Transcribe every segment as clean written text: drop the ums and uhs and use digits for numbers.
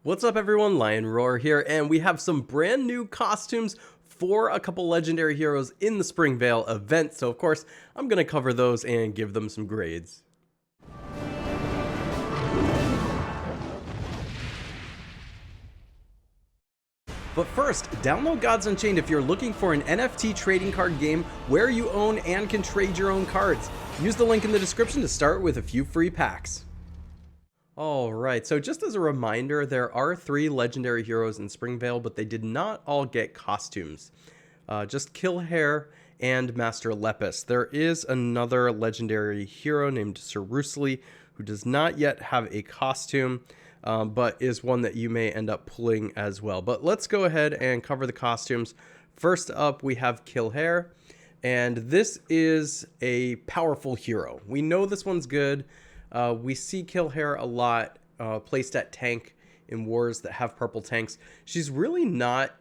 What's up everyone, Lion Roar here, and we have some brand new costumes for a couple legendary heroes in the Springvale event, so of course I'm going to cover those and give them some grades. But first, download Gods Unchained if you're looking for an NFT trading card game where you own and can trade your own cards. Use the link in the description to start with a few free packs. Alright, so just as a reminder, there are 3 legendary heroes in Springvale, but they did not all get costumes. Just Killhair and Master Lepus. There is another legendary hero named Cerusli who does not yet have a costume, but is one that you may end up pulling as well. But let's go ahead and cover the costumes. First up, we have Killhair, and this is a powerful hero. We know this one's good. We see Killhair a lot placed at tank in wars that have purple tanks. She's really not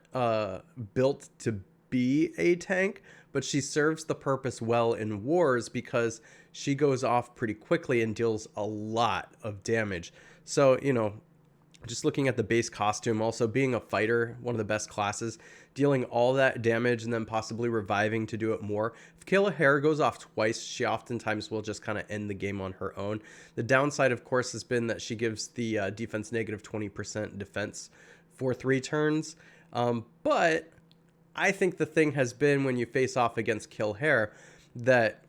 built to be a tank, but she serves the purpose well in wars because she goes off pretty quickly and deals a lot of damage. So, you know, just looking at the base costume, also being a fighter, one of the best classes, dealing all that damage and then possibly reviving to do it more. If Killhair goes off twice, she oftentimes will just kind of end the game on her own. The downside, of course, has been that she gives the defense negative 20% defense for 3 turns. But I think the thing has been when you face off against Killhair that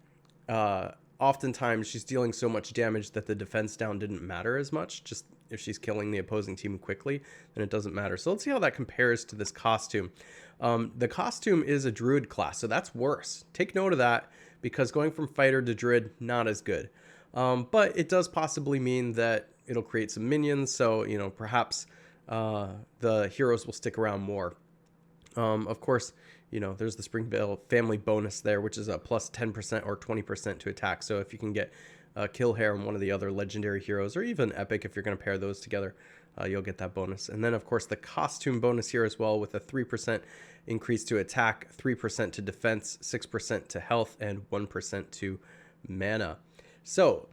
oftentimes she's dealing so much damage that the defense down didn't matter as much. Just if she's killing the opposing team quickly, then it doesn't matter. So let's see how that compares to this costume. The costume is a druid class, so that's worse. Take note of that because going from fighter to druid, not as good. But it does possibly mean that it'll create some minions, so you know, perhaps the heroes will stick around more. Of course, you know, there's the Springvale family bonus there, which is a plus 10% or 20% to attack. So if you can get Killhair and one of the other legendary heroes, or even epic if you're going to pair those together, you'll get that bonus. And then of course the costume bonus here as well, with a 3% increase to attack, 3% to defense, 6% to health, and 1% to mana. So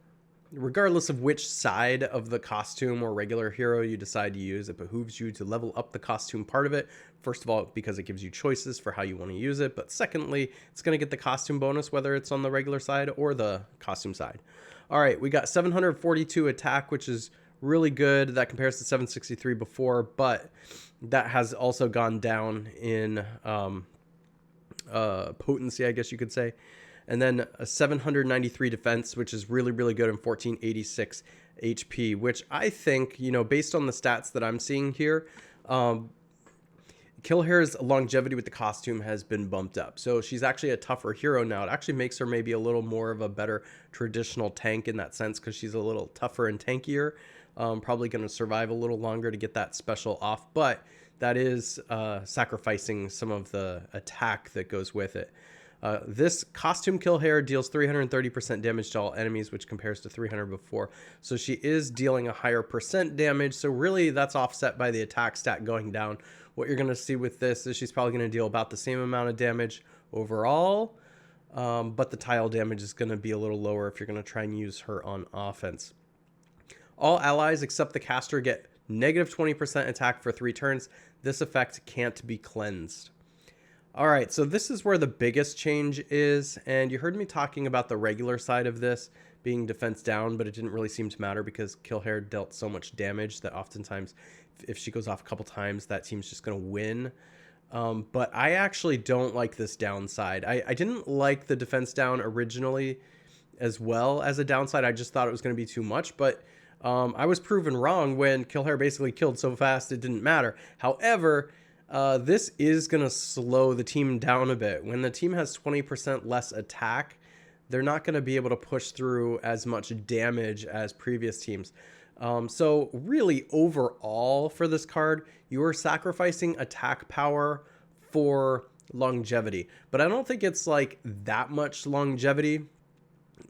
regardless of which side of the costume or regular hero you decide to use, it behooves you to level up the costume part of it. First of all, because it gives you choices for how you want to use it, but secondly, it's going to get the costume bonus whether it's on the regular side or the costume side. All right, we got 742 attack, which is really good. That compares to 763 before, but that has also gone down in potency, I guess you could say. And then a 793 defense, which is really, really good, and 1486 HP, which I think, you know, based on the stats that I'm seeing here, Killhair's longevity with the costume has been bumped up. So she's actually a tougher hero now. It actually makes her maybe a little more of a better traditional tank in that sense because she's a little tougher and tankier. Probably going to survive a little longer to get that special off, but that is sacrificing some of the attack that goes with it. This costume Killhair deals 330% damage to all enemies, which compares to 300 before. So she is dealing a higher percent damage. So really that's offset by the attack stat going down. What you're going to see with this is she's probably going to deal about the same amount of damage overall. But the tile damage is going to be a little lower if you're going to try and use her on offense. All allies except the caster get negative 20% attack for 3 turns. This effect can't be cleansed. All right, so this is where the biggest change is, and you heard me talking about the regular side of this being defense down, but it didn't really seem to matter because Killhair dealt so much damage that oftentimes if she goes off a couple times, that team's just going to win. But I actually don't like this downside. I didn't like the defense down originally as well as a downside. I just thought it was going to be too much, but I was proven wrong when Killhair basically killed so fast it didn't matter. However, this is going to slow the team down a bit. When the team has 20% less attack, they're not going to be able to push through as much damage as previous teams. So really overall for this card, you are sacrificing attack power for longevity. But I don't think it's like that much longevity.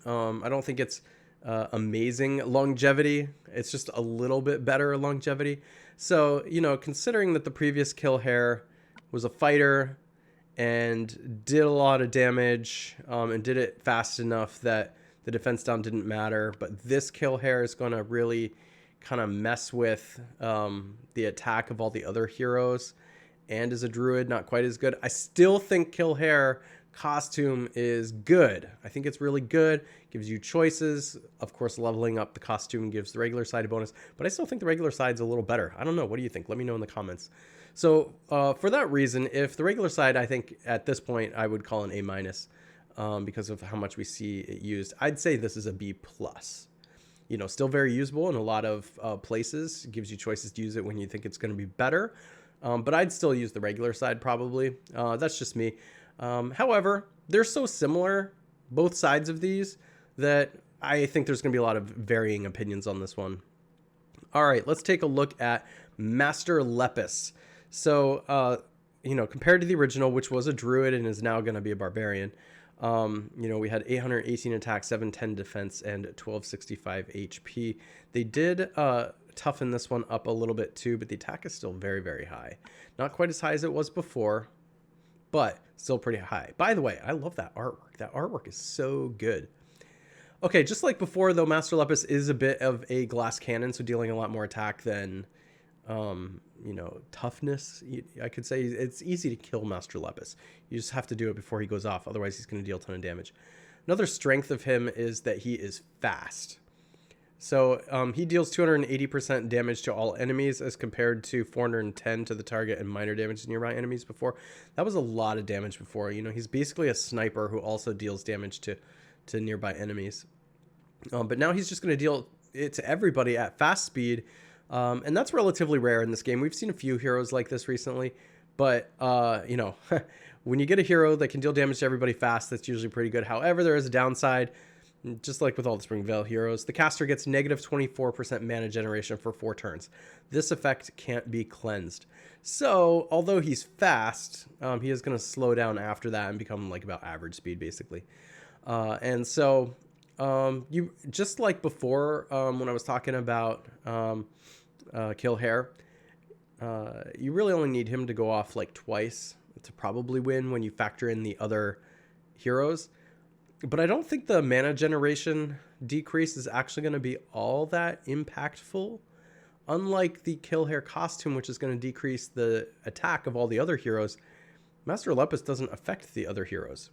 I don't think it's amazing longevity. It's just a little bit better longevity. So, you know, considering that the previous Killhair was a fighter and did a lot of damage and did it fast enough that the defense down didn't matter, but this Killhair is going to really kind of mess with the attack of all the other heroes, and as a druid, not quite as good. I still think Killhair costume is good. I think it's really good. Gives you choices. Of course, leveling up the costume gives the regular side a bonus, but I still think the regular side's a little better. I don't know. What do you think? Let me know in the comments. So for that reason, if the regular side, I think at this point, I would call an A-, because of how much we see it used. I'd say this is a B+. You know, still very usable in a lot of places. It gives you choices to use it when you think it's going to be better. But I'd still use the regular side probably. That's just me. However, they're so similar, both sides of these, that I think there's going to be a lot of varying opinions on this one. All right, let's take a look at Master Lepus. So, you know, compared to the original, which was a druid and is now going to be a barbarian, you know, we had 818 attack, 710 defense, and 1265 HP. They did toughen this one up a little bit too, but the attack is still very, very high. Not quite as high as it was before, but still pretty high. By the way, I love that artwork. That artwork is so good. Okay, just like before, though, Master Lepus is a bit of a glass cannon, so dealing a lot more attack than, you know, toughness. I could say it's easy to kill Master Lepus. You just have to do it before he goes off. Otherwise, he's going to deal a ton of damage. Another strength of him is that he is fast. So he deals 280% damage to all enemies as compared to 410 to the target and minor damage to nearby enemies before. That was a lot of damage before. You know, he's basically a sniper who also deals damage to nearby enemies. But now he's just going to deal it to everybody at fast speed. And that's relatively rare in this game. We've seen a few heroes like this recently. But, you know, when you get a hero that can deal damage to everybody fast, that's usually pretty good. However, there is a downside. Just like with all the Springvale heroes, the caster gets negative 24% mana generation for 4 turns. This effect can't be cleansed. So, although he's fast, he is going to slow down after that and become like about average speed, basically. And so, you just like before, when I was talking about Killhair, you really only need him to go off like twice to probably win when you factor in the other heroes. But I don't think the mana generation decrease is actually going to be all that impactful. Unlike the Killhair costume, which is going to decrease the attack of all the other heroes, Master Lepus doesn't affect the other heroes.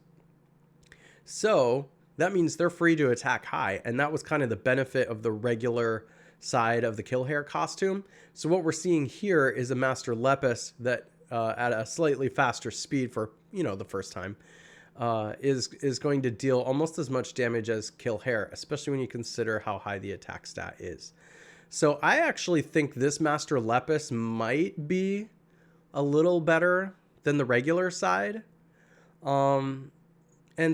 So that means they're free to attack high, and that was kind of the benefit of the regular side of the Killhair costume. So what we're seeing here is a Master Lepus that at a slightly faster speed for, you know, the first time, is going to deal almost as much damage as Killhair, especially when you consider how high the attack stat is. So I actually think this Master Lepus might be a little better than the regular side. And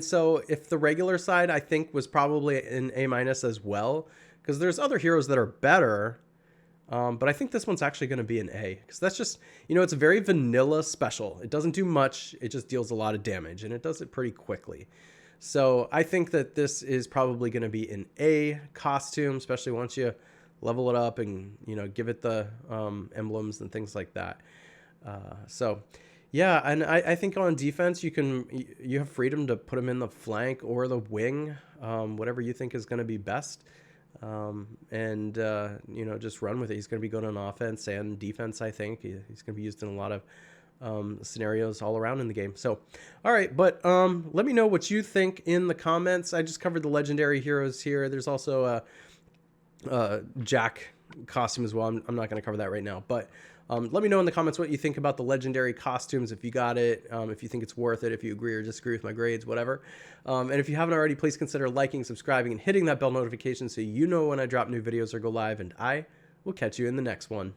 so if the regular side, I think, was probably an A- as well, because there's other heroes that are better. But I think this one's actually going to be an A, because that's just, you know, it's a very vanilla special. It doesn't do much. It just deals a lot of damage, and it does it pretty quickly. So I think that this is probably going to be an A costume, especially once you level it up and, you know, give it the emblems and things like that. So yeah, and I think on defense, you have freedom to put him in the flank or the wing, whatever you think is going to be best. And you know, just run with it. He's going to be good on offense and defense. I think he's going to be used in a lot of scenarios all around in the game. So, all right, but let me know what you think in the comments. I just covered the legendary heroes here. There's also a Jack costume as well. I'm not going to cover that right now, but let me know in the comments what you think about the legendary costumes, if you got it, if you think it's worth it, if you agree or disagree with my grades, whatever. And if you haven't already, please consider liking, subscribing, and hitting that bell notification so you know when I drop new videos or go live, and I will catch you in the next one.